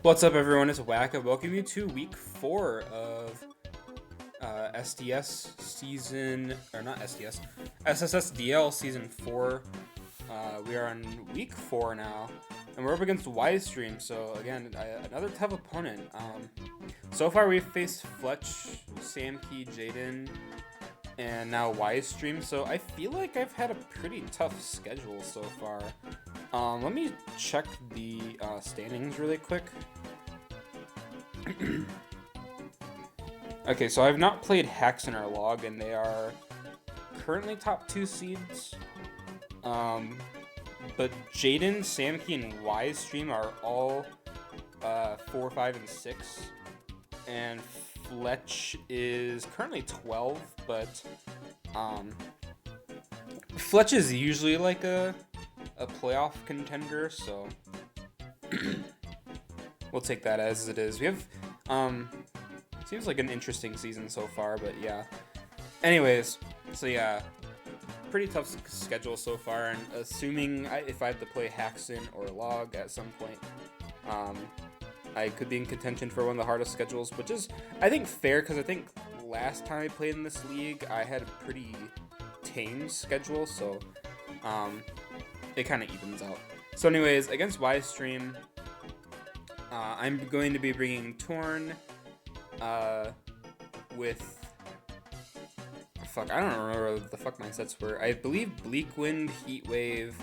What's up, everyone? It's Wacka. Welcome you to week 4 of SDS season, or not SDS, SSSDL season 4. We are on week 4 now, and we're up against Widestream. So again, another tough opponent. So far we've faced Fletch, Samkey, Jaden, and now Widestream. So I feel like I've had a pretty tough schedule so far. Let me check the standings really quick. Okay, so I've not played Hex in our log, and they are currently top 2 seeds. But Jaden, Samkey, and Widestream are all 4, 5, and 6. And Fletch is currently 12, but Fletch is usually like a playoff contender, so we'll take that as it is. We have seems like an interesting season so far, but yeah. Anyways, so yeah, pretty tough schedule so far, and assuming if I have to play Haxton or Log at some point, I could be in contention for one of the hardest schedules, which is, I think, fair, because I think last time I played in this league, I had a pretty tame schedule, so it kind of evens out. So anyways, against Widestream, I'm going to be bringing Torn with... Fuck, I don't remember what the fuck my sets were. I believe Bleak Wind, Heat Wave,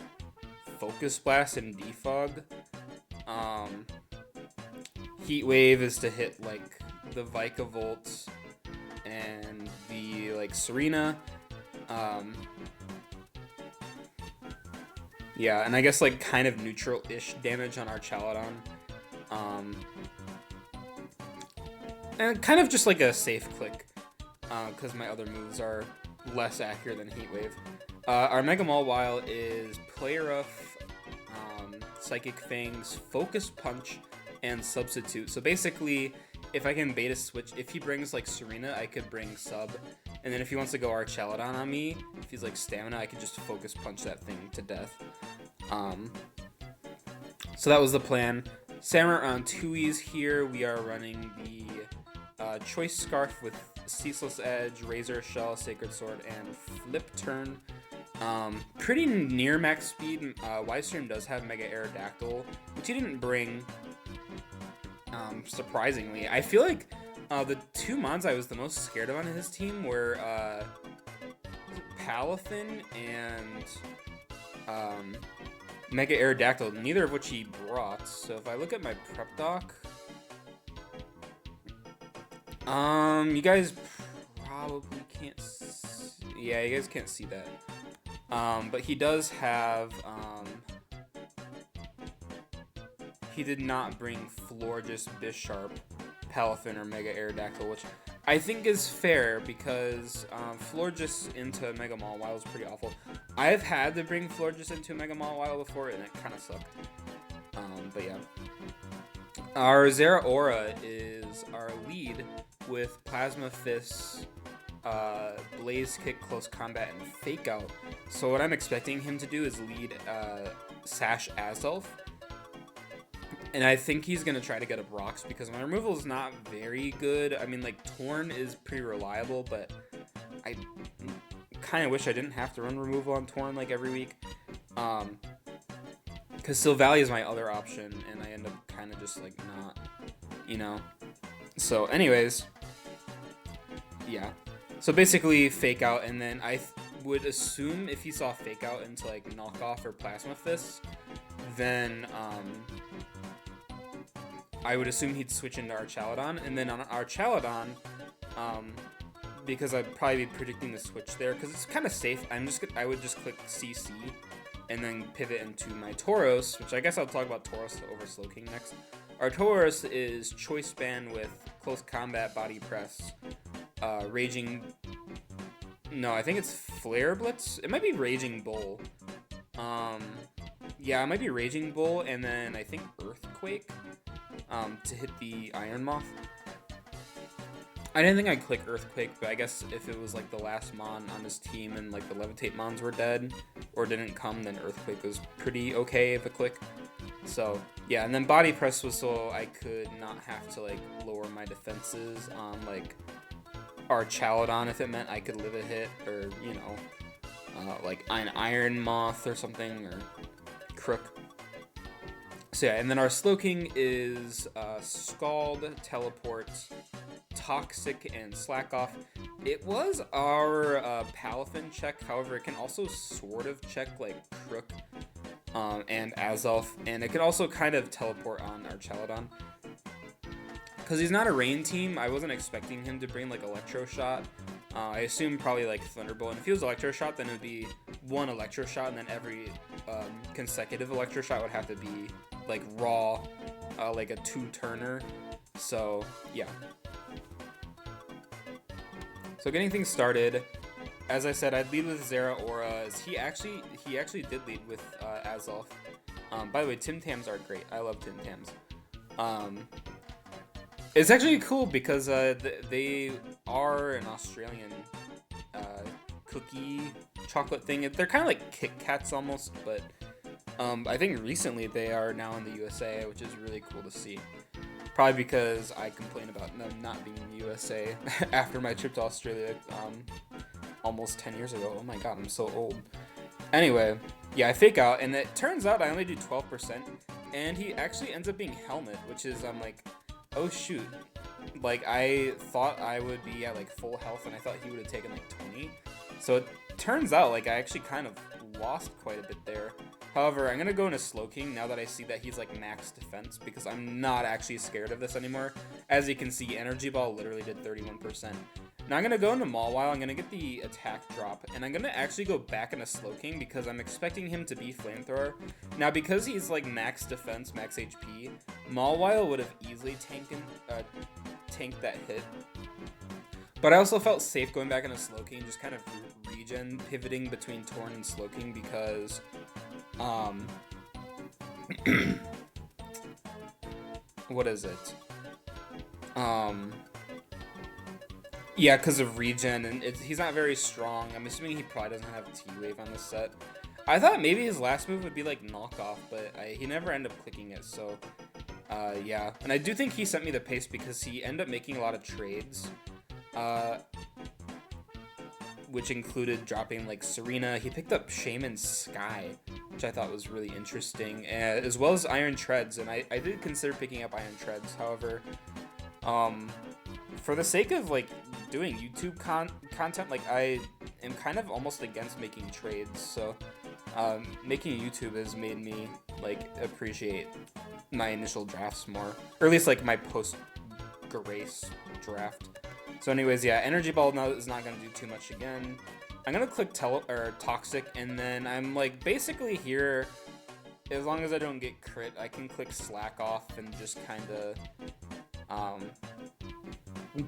Focus Blast, and Defog. Heat Wave is to hit, like, the Vikavolt and the, like, Serena. Yeah, and I guess, like, kind of neutral-ish damage on Archaludon. And kind of just like a safe click, because my other moves are less accurate than Heat Wave. Our Mega Mawile is Play Rough, Psychic Fangs, Focus Punch, and Substitute. So basically, if I can beta switch, if he brings like Serena, I could bring Sub, and then if he wants to go Archaludon on me, if he's like Stamina, I could just Focus Punch that thing to death. So that was the plan. Samurai on 2Es here. We are running the Choice Scarf with Ceaseless Edge, Razor Shell, Sacred Sword, and Flip Turn. Pretty near max speed. Widestream does have Mega Aerodactyl, which he didn't bring, surprisingly. I feel like the 2 mons I was the most scared of on his team were Palafin and Mega Aerodactyl, neither of which he brought. So if I look at my prep doc, you guys probably can't yeah, you guys can't see that. But he does have, he did not bring Florges, Bisharp, Palafin, or Mega Aerodactyl, which I think is fair, because Florges into Mega Mawile is pretty awful. I've had to bring Florges into Mega Mawile before, and it kind of sucked. But yeah. Our Zeraora is our lead with Plasma Fist, Blaze Kick, Close Combat, and Fake Out. So what I'm expecting him to do is lead Sash Azelf. And I think he's going to try to get up rocks, because my removal is not very good. I mean, like, Torn is pretty reliable, but I kind of wish I didn't have to run removal on Torn, like, every week. Because Silvally is my other option, and I end up kind of just, like, not, you know. So, anyways, yeah. So, basically, Fake Out, and then I would assume if he saw Fake Out into, like, Knockoff or Plasma Fist, then, I would assume he'd switch into Archaludon, and then on Archaludon, because I'd probably be predicting the switch there, because it's kind of safe. I would just click CC, and then pivot into my Tauros, which I guess I'll talk about Tauros over Slowking next. Our Tauros is Choice Band with Close Combat, Body Press, Raging... No, I think it's Flare Blitz? It might be Raging Bull. Yeah, it might be Raging Bull, and then I think Earthquake, to hit the Iron Moth. I didn't think I'd click Earthquake, but I guess if it was like the last Mon on his team and like the Levitate Mons were dead or didn't come, then Earthquake was pretty okay of a click. So Yeah, and then body press was so I could not have to like lower my defenses on like Archaludon if it meant I could live a hit, or you know, like an Iron Moth or something, or Crook. So yeah, and then our Slowking is Scald, Teleport, Toxic, and Slack Off. It was our Palafin check, however, it can also sort of check like Crook and Azelf, and it can also kind of teleport on Archaludon. Because he's not a rain team, I wasn't expecting him to bring like Electro Shot. I assume probably like Thunderbolt, and if he was Electro Shot, then it would be one Electro Shot, and then every consecutive Electro Shot would have to be like raw, like a 2-turner. So yeah. So getting things started, as I said, I'd lead with Zeraora. He actually did lead with Azelf. By the way, Tim Tams are great. I love Tim Tams. It's actually cool because they are an Australian cookie chocolate thing. They're kind of like Kit Kats almost, but I think recently they are now in the USA, which is really cool to see. Probably because I complained about them not being in the USA after my trip to Australia almost 10 years ago. Oh my god, I'm so old. Anyway, yeah, I fake out, and it turns out I only do 12%, and he actually ends up being Helmet, which is, I'm like, oh shoot. Like, I thought I would be at like full health, and I thought he would have taken like 20. So it turns out like I actually kind of lost quite a bit there. However, I'm going to go into Slowking now that I see that he's like max defense, because I'm not actually scared of this anymore. As you can see, Energy Ball literally did 31%. Now I'm going to go into Mawile, I'm going to get the attack drop, and I'm going to actually go back into Slowking because I'm expecting him to be Flamethrower. Now because he's like max defense, max HP, Mawile would have easily tanked that hit. But I also felt safe going back into Slowking, just kind of regen, pivoting between Torn and Slowking because what is it? Yeah, because of regen, and he's not very strong. I'm assuming he probably doesn't have T-Wave on this set. I thought maybe his last move would be like knockoff, but he never ended up clicking it, so yeah. And I do think he sent me the pace because he ended up making a lot of trades, which included dropping like Serena. He picked up Shaman Sky, which I thought was really interesting, as well as Iron Treads, and I did consider picking up Iron Treads. However, for the sake of like doing YouTube content, like I am kind of almost against making trades, so making YouTube has made me like appreciate my initial drafts more, or at least like my post-Grace draft. So anyways, yeah, Energy Ball now is not going to do too much again. I'm going to click Toxic, and then I'm like basically here, as long as I don't get crit, I can click Slack Off and just kind of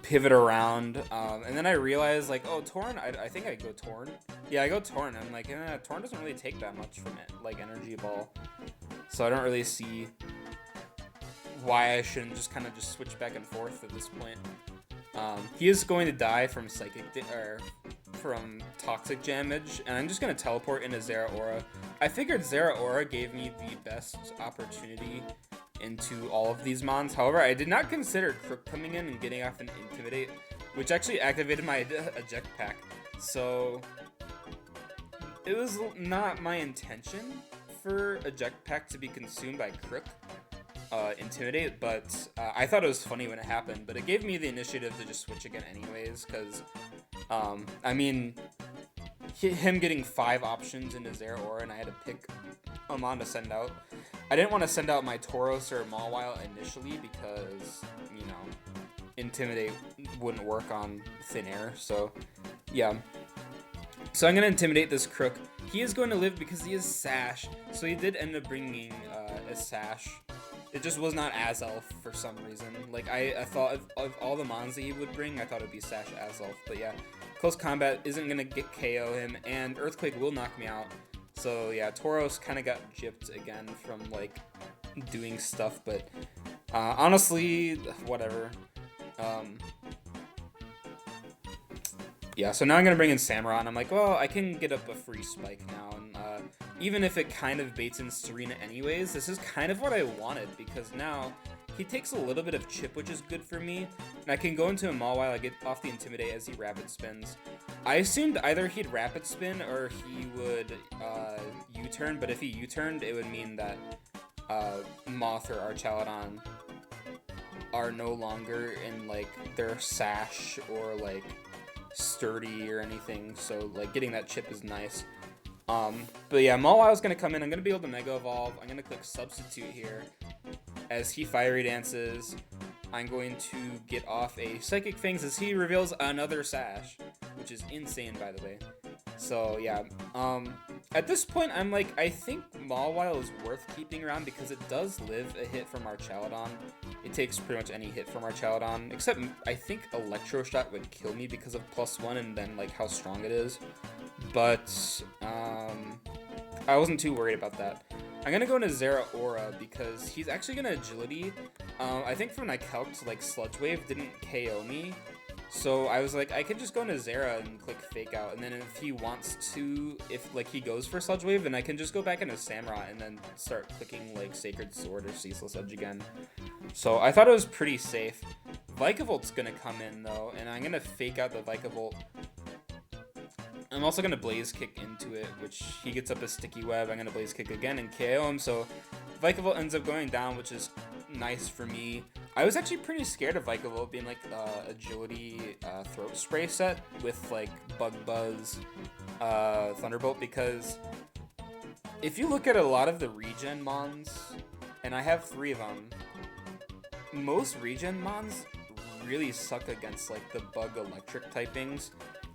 pivot around. And then I realize like, oh, Torn, I think I go Torn. Yeah, I go Torn. I'm like, Torn doesn't really take that much from it, like Energy Ball. So I don't really see why I shouldn't just kind of just switch back and forth at this point. He is going to die from from toxic damage, and I'm just going to teleport into Zeraora. I figured Zeraora gave me the best opportunity into all of these mons. However, I did not consider Crook coming in and getting off an Intimidate, which actually activated my eject pack. So it was not my intention for eject pack to be consumed by Crook. Intimidate, but I thought it was funny when it happened, but it gave me the initiative to just switch again anyways, because I mean, him getting 5 options into Zeraora, and I had to pick a mon to send out. I didn't want to send out my Tauros or Mawile initially because, you know, Intimidate wouldn't work on Thin Air, so yeah. So I'm going to Intimidate this Crook. He is going to live because he is Sash, so he did end up bringing a Sash. It just was not Azelf for some reason. Like, I thought of all the mons that he would bring, I thought it would be Sash Azelf. But yeah, Close Combat isn't going to get KO him, and Earthquake will knock me out. So yeah, Tauros kind of got gypped again from, like, doing stuff. But honestly, whatever. Yeah, so now I'm going to bring in Samurai, and I'm like, well, I can get up a free spike now, and even if it kind of baits in Serena anyways, this is kind of what I wanted, because now he takes a little bit of chip, which is good for me, and I can go into him all while I get off the Intimidate as he rapid spins. I assumed either he'd rapid spin or he would U-turn, but if he U-turned, it would mean that Moth or Archaludon are no longer in, like, their sash or, like, sturdy or anything, so like getting that chip is nice. But yeah, Mawile gonna come in. I'm gonna be able to Mega Evolve. I'm gonna click Substitute here. As he Fiery Dances, I'm going to get off a Psychic Fangs as he reveals another Sash, which is insane, by the way. So yeah, at this point, I'm like, I think Mawile is worth keeping around because it does live a hit from Archaludon. It takes pretty much any hit from Archaludon, except I think Electro Shot would kill me because of +1 and then like how strong it is. But I wasn't too worried about that. I'm gonna go into Zeraora because he's actually gonna Agility. I think from when I calced, like Sludge Wave didn't KO me. So I was like, I could just go into Zera and click Fake Out, and then if he wants to, if like he goes for Sludge Wave, then I can just go back into Samurai and then start clicking like Sacred Sword or Ceaseless Edge again. So I thought it was pretty safe. Vikavolt gonna come in though, and I'm gonna Fake Out the Vikavolt. I'm also gonna Blaze Kick into it, which he gets up a Sticky Web. I'm gonna Blaze Kick again and KO him, so Vikavolt ends up going down, which is nice for me. I was actually pretty scared of Vikavolt being like Agility Throat Spray set with like Bug Buzz, Thunderbolt, because if you look at a lot of the regen mons, and I have 3 of them, most regen mons really suck against like the Bug Electric typings.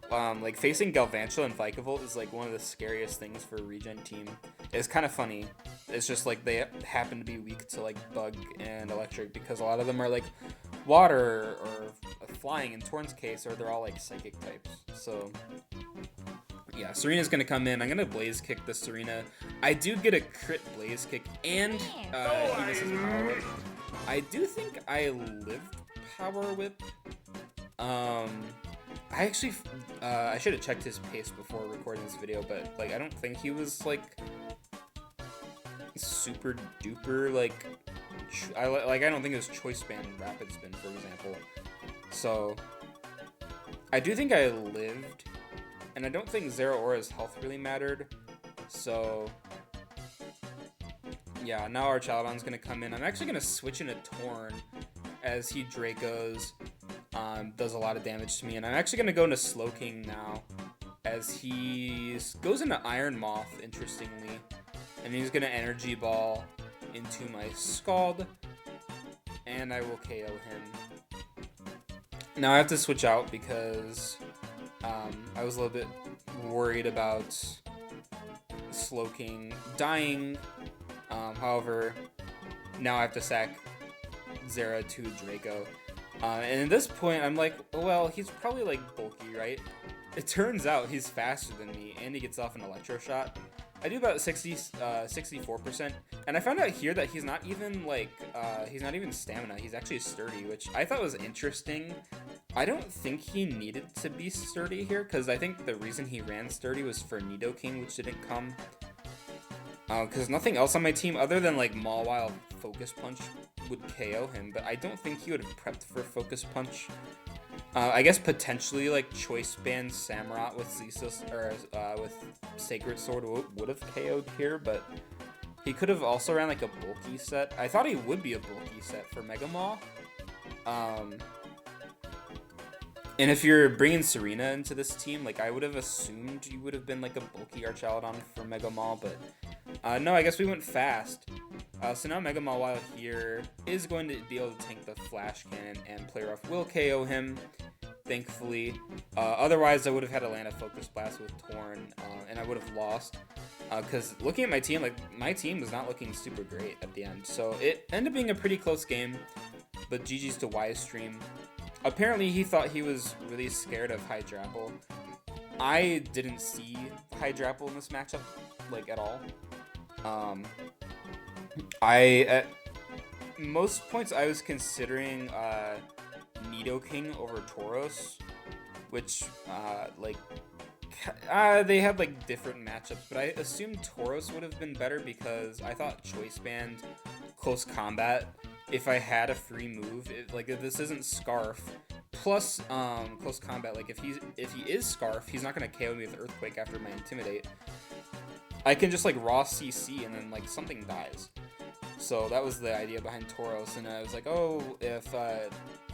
Like facing Galvantula and Vikavolt is like one of the scariest things for a regen team. It's kind of funny. It's just like they happen to be weak to like Bug and Electric because a lot of them are like Water or Flying in Torn's case, or they're all like Psychic types. So yeah, Serena's gonna come in. I'm gonna Blaze Kick the Serena. I do get a crit Blaze Kick and he misses Power Whip. I do think I lived Power Whip. I actually, I should have checked his pace before recording this video, but like I don't think he was like super duper like I don't think it was Choice Band Rapid Spin, for example. So I do think I lived, and I don't think Zeraora's health really mattered. So yeah, now Archaludon's gonna come in. I'm actually gonna switch into Torn as he Dracos. Does a lot of damage to me, and I'm actually gonna go into Slowking now as he goes into Iron Moth, interestingly, and he's gonna Energy Ball into my Scald, and I will KO him. Now I have to switch out because I was a little bit worried about Slowking dying. However, now I have to sack Zera to Draco. And at this point, I'm like, well, he's probably like bulky, right? It turns out he's faster than me, and he gets off an Electro Shot. I do about 64%, and I found out here that he's not even like, he's not even stamina. He's actually sturdy, which I thought was interesting. I don't think he needed to be sturdy here, because I think the reason he ran sturdy was for Nidoking, which didn't come. Because nothing else on my team other than like Mawile Focus Punch would KO him, but I don't think he would have prepped for Focus Punch. I guess potentially like Choice Band Samurott with Zeus or with Sacred Sword would have KO'd here, but he could have also ran like a bulky set. I thought he would be a bulky set for Mega Maw. And if you're bringing Serena into this team, like I would have assumed you would have been like a bulky Archaludon for Mega Maw, but no, I guess we went fast. So now Mega Mawile here is going to be able to tank the Flash Cannon, and Play Rough will KO him, thankfully. Otherwise, I would have had to land a Focus Blast with Torn, and I would have lost. Because looking at my team, like my team was not looking super great at the end. So it ended up being a pretty close game, but GG's to Ystream. Apparently, he thought he was really scared of Hydrapple. I didn't see Hydrapple in this matchup, like, at all. At most points I was considering Nidoking over Tauros, which they had like different matchups, but I assumed Tauros would have been better because I thought Choice Band Close Combat, if I had a free move, if this isn't Scarf, plus Close Combat, like if he is Scarf, he's not gonna KO me with Earthquake after my Intimidate. I can just like raw CC and then like something dies. So that was the idea behind Tauros, and I was like, oh, if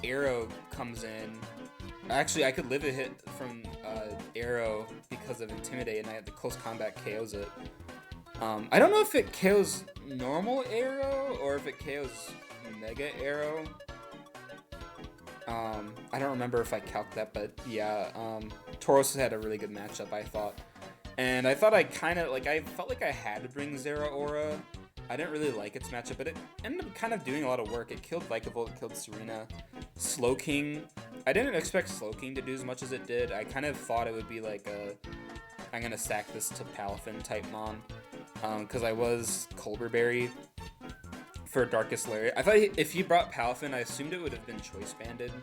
Arrow comes in, actually I could live a hit from Arrow because of Intimidate, and I had the Close Combat KOs it. I don't know if it KOs normal Arrow or if it KOs Mega Arrow. I don't remember if I calced that, but yeah, Tauros had a really good matchup, I thought. And I thought I felt like I had to bring Zeraora. I didn't really like its matchup, but it ended up kind of doing a lot of work. It killed Vikavolt, it killed Serena. Slowking, I didn't expect Slowking to do as much as it did. I kind of thought it would be like I'm going to stack this to Palafin type Mon. Because I was Colberberry for Darkest Lariat. I thought if he brought Palafin, I assumed it would have been Choice Banded.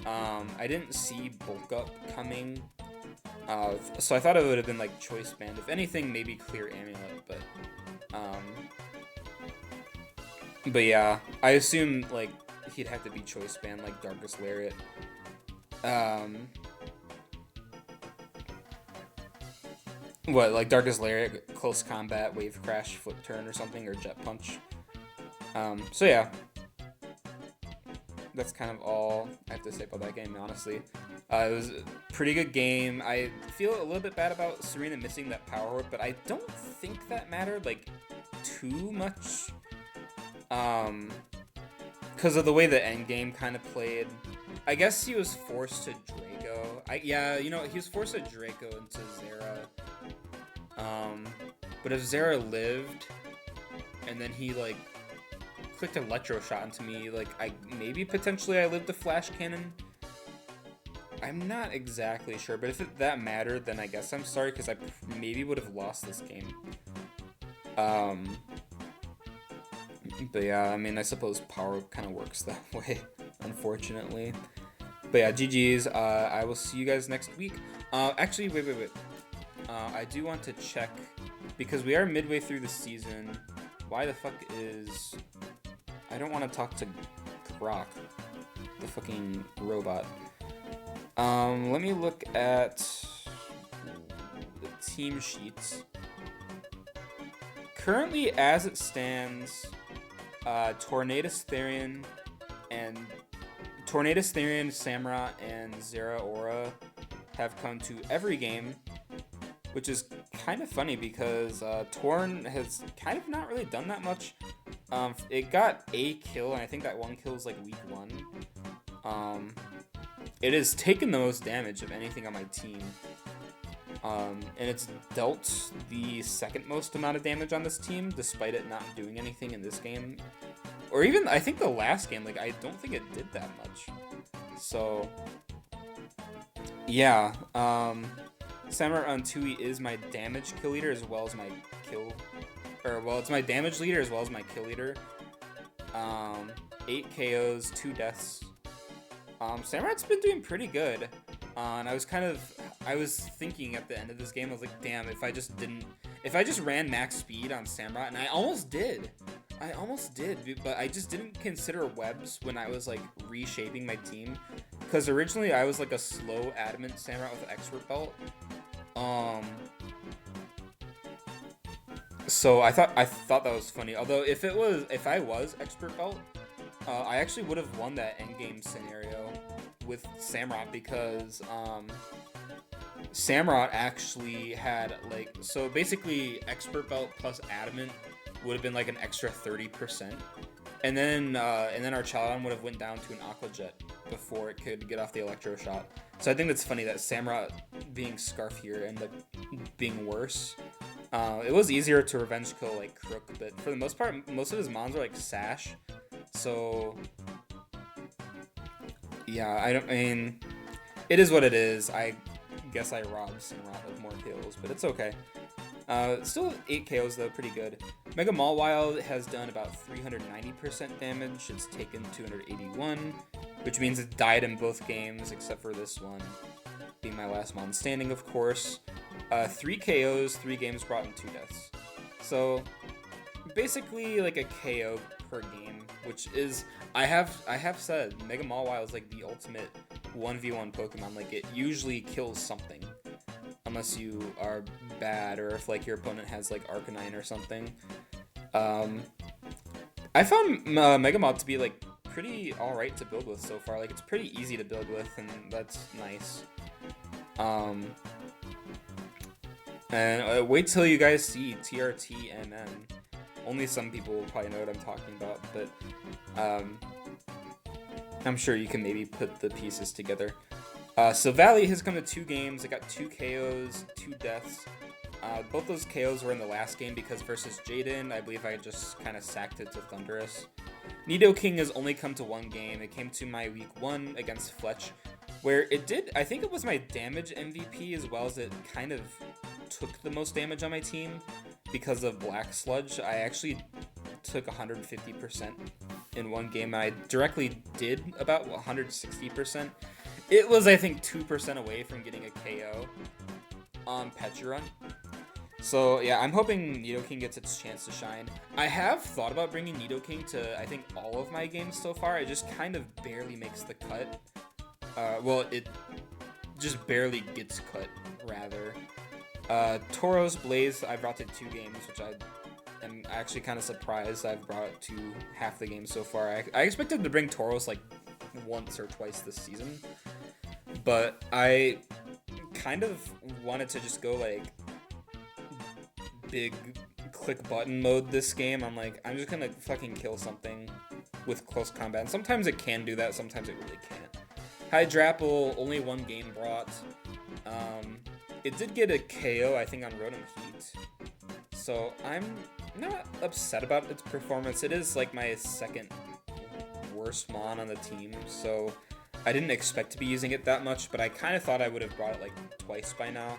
I didn't see Bulk Up coming. So I thought it would have been like Choice Band. If anything, maybe Clear Amulet, but yeah, I assume like he'd have to be Choice Band like Darkest Lariat. What, like Darkest Lariat, Close Combat, Wave Crash, Flip Turn or something, or Jet Punch. So yeah. That's kind of all I have to say about that game, honestly. It was a pretty good game. I feel a little bit bad about Serena missing that Power Whip, but I don't think that mattered, like, too much. Because of the way the endgame kind of played. I guess he was forced to Draco. He was forced to Draco into Zera. But if Zera lived, and then he, like, clicked Electro Shot into me, like, maybe potentially I lived a Flash Cannon. I'm not exactly sure, but if that mattered, then I guess I'm sorry, because I maybe would have lost this game. But yeah, I mean, I suppose power kind of works that way, unfortunately. But yeah, GG's. I will see you guys next week. Actually, wait. I do want to check, because we are midway through the season. Why the fuck is... I don't want to talk to Grok, the fucking robot. Let me look at the team sheets. Currently, as it stands, Tornadus Therian, Samurott, and Zeraora have come to every game, which is kind of funny because Torn has kind of not really done that much. It got a kill, and I think that one kill was like week 1. It has taken the most damage of anything on my team. And it's dealt the second most amount of damage on this team, despite it not doing anything in this game. Or even, I think the last game, like, I don't think it did that much. So, yeah. Samurott on Tui is my damage kill leader as well as my kill... it's my damage leader as well as my kill leader. 8 KOs, 2 deaths. Samurott's been doing pretty good. And I was thinking at the end of this game, I was like, damn, if I just ran max speed on Samurott, and I almost did, but I just didn't consider webs when I was like reshaping my team. Because originally I was like a slow adamant Samurott with an expert belt. So I thought that was funny. Although if I was expert belt, I actually would have won that endgame scenario with Samurott, because Samurott actually had like, so basically expert belt plus adamant would have been like an extra 30%, and then Archaludon would have went down to an Aqua Jet before it could get off the Electro Shot. So I think that's funny that Samurott being Scarf here ended up being worse. It was easier to revenge kill like Crook, but for the most part, most of his mons are like Sash. So yeah, it is what it is. I guess I robbed Samurott of more kills, but it's okay. Still 8 KOs though, pretty good. Mega Mawile has done about 390% damage. It's taken 281, which means it died in both games except for this one. being my last mon standing, of course. 3 KOs, 3 games brought, and 2 deaths. So basically like a KO per game, which is I have said Mega Mawile is like the ultimate 1v1 Pokemon. Like it usually kills something, unless you are bad or if like your opponent has like Arcanine or something. I found Mega Mawile to be like pretty alright to build with so far. Like it's pretty easy to build with, and that's nice. And wait till you guys see TRTMN. Only some people will probably know what I'm talking about, but I'm sure you can maybe put the pieces together. So Valley has come to 2 games. It got 2 KOs, 2 deaths. Both those KOs were in the last game because versus Jaden, I believe I just kind of sacked it to Thundurus. Nidoking has only come to 1 game. It came to my week 1 against Fletch, where it did, I think it was my damage MVP as well as it kind of took the most damage on my team because of Black Sludge. I actually took 150% in 1 game. I directly did about 160%. It was, I think, 2% away from getting a KO on Pecharunt. So yeah, I'm hoping Nidoking gets its chance to shine. I have thought about bringing Nidoking to, I think, all of my games so far. It just kind of barely makes the cut. Well, it just barely gets cut, rather. Tauros Blaze, I brought to 2 games, which I am actually kind of surprised I've brought it to half the games so far. I expected to bring Tauros like once or twice this season, but I kind of wanted to just go like big click button mode this game. I'm like, I'm just gonna fucking kill something with close combat. And sometimes it can do that, sometimes it really can't. Hydrapple, only 1 game brought. It did get a KO, I think, on Rotom Heat. So I'm not upset about its performance. It is like my 2nd worst mon on the team, so I didn't expect to be using it that much, but I kind of thought I would have brought it like twice by now.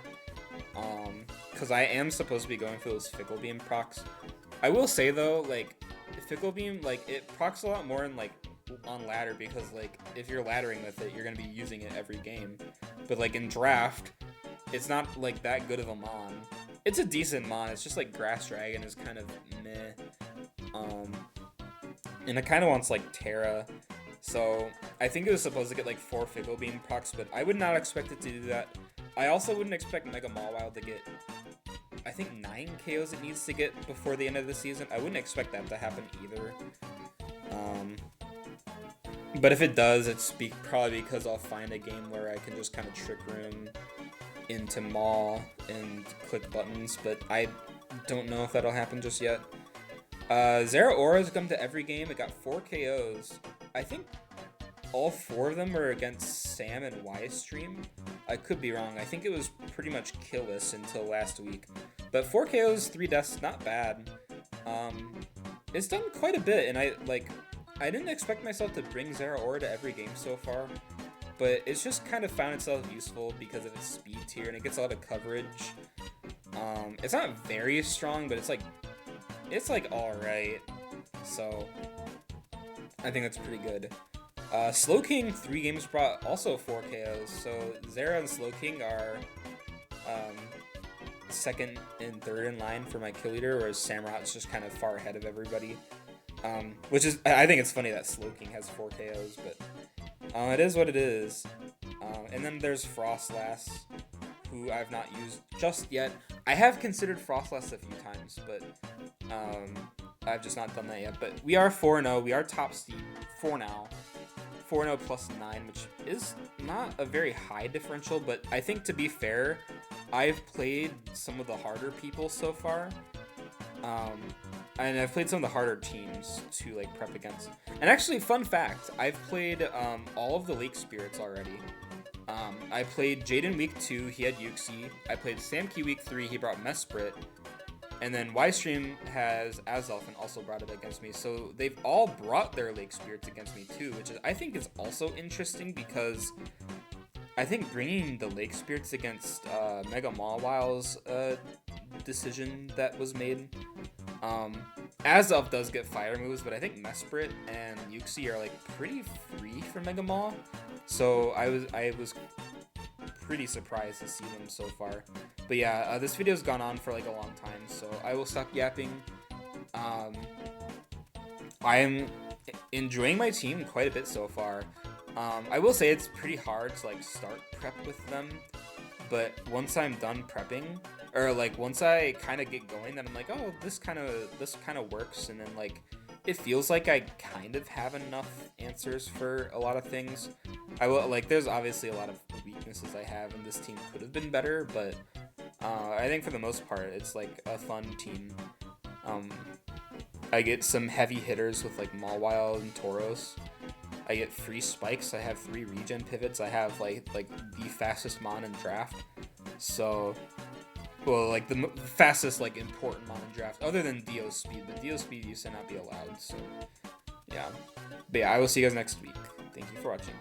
Because I am supposed to be going for those Fickle Beam procs. I will say though, like, Fickle Beam, like, it procs a lot more in like on ladder, because like if you're laddering with it, you're gonna be using it every game. But like in draft, it's not like that good of a mon. It's a decent mon. It's just like Grass Dragon is kind of meh. And it kind of wants like Terra. So I think it was supposed to get like 4 Fickle Beam procs, but I would not expect it to do that. I also wouldn't expect Mega Mawile to get, I think, 9 KOs it needs to get before the end of the season. I wouldn't expect that to happen either. But if it does, it's probably because I'll find a game where I can just kind of trick room into Maw and click buttons, but I don't know if that'll happen just yet. Zeraora's come to every game. It got 4 KOs. I think all 4 of them were against Sam and Y-Stream. I could be wrong. I think it was pretty much killless until last week. But 4 KOs, 3 deaths, not bad. It's done quite a bit, and I didn't expect myself to bring Zeraora to every game so far, but it's just kind of found itself useful because of its speed tier, and it gets a lot of coverage. It's not very strong, but it's like alright, so I think that's pretty good. Slowking, 3 games brought, also 4 KOs, so Zera and Slowking are 2nd and 3rd in line for my kill leader, whereas Samurot's just kind of far ahead of everybody. Which is, I think it's funny that Slowking has 4 KOs, but it is what it is. And then there's Frostlass, who I've not used just yet. I have considered Frostlass a few times, but I've just not done that yet. But we are 4-0. We are top seed for now. 4-0 plus 9, which is not a very high differential, but I think, to be fair, I've played some of the harder people so far. And I've played some of the harder teams to like prep against. And actually, fun fact, I've played all of the Lake Spirits already. I played Jaden week 2, he had Uxie. I played Samki week 3, he brought Mesprit. And then Y-Stream has Azelf and also brought it against me. So they've all brought their Lake Spirits against me too, which I think is also interesting, because I think bringing the Lake Spirits against Mega Mawile's decision that was made. Azelf does get fire moves, but I think Mesprit and Uxie are like pretty free from Mega Maw. So I was pretty surprised to see them so far. But yeah, this video's gone on for like a long time, so I will stop yapping. I am enjoying my team quite a bit so far. I will say it's pretty hard to like start prep with them, but once I'm done prepping, or like once I kind of get going, then I'm like, oh, this kind of works, and then like it feels like I kind of have enough answers for a lot of things. I will like, there's obviously a lot of weaknesses I have, and this team could have been better, but I think for the most part, it's like a fun team. I get some heavy hitters with like Mawile and Tauros. I get free spikes. I have 3 regen pivots. I have like the fastest mon in draft. So, well, like the fastest like important mon in draft, other than Dio speed. But Dio speed used to not be allowed. So, yeah. But yeah, I will see you guys next week. Thank you for watching.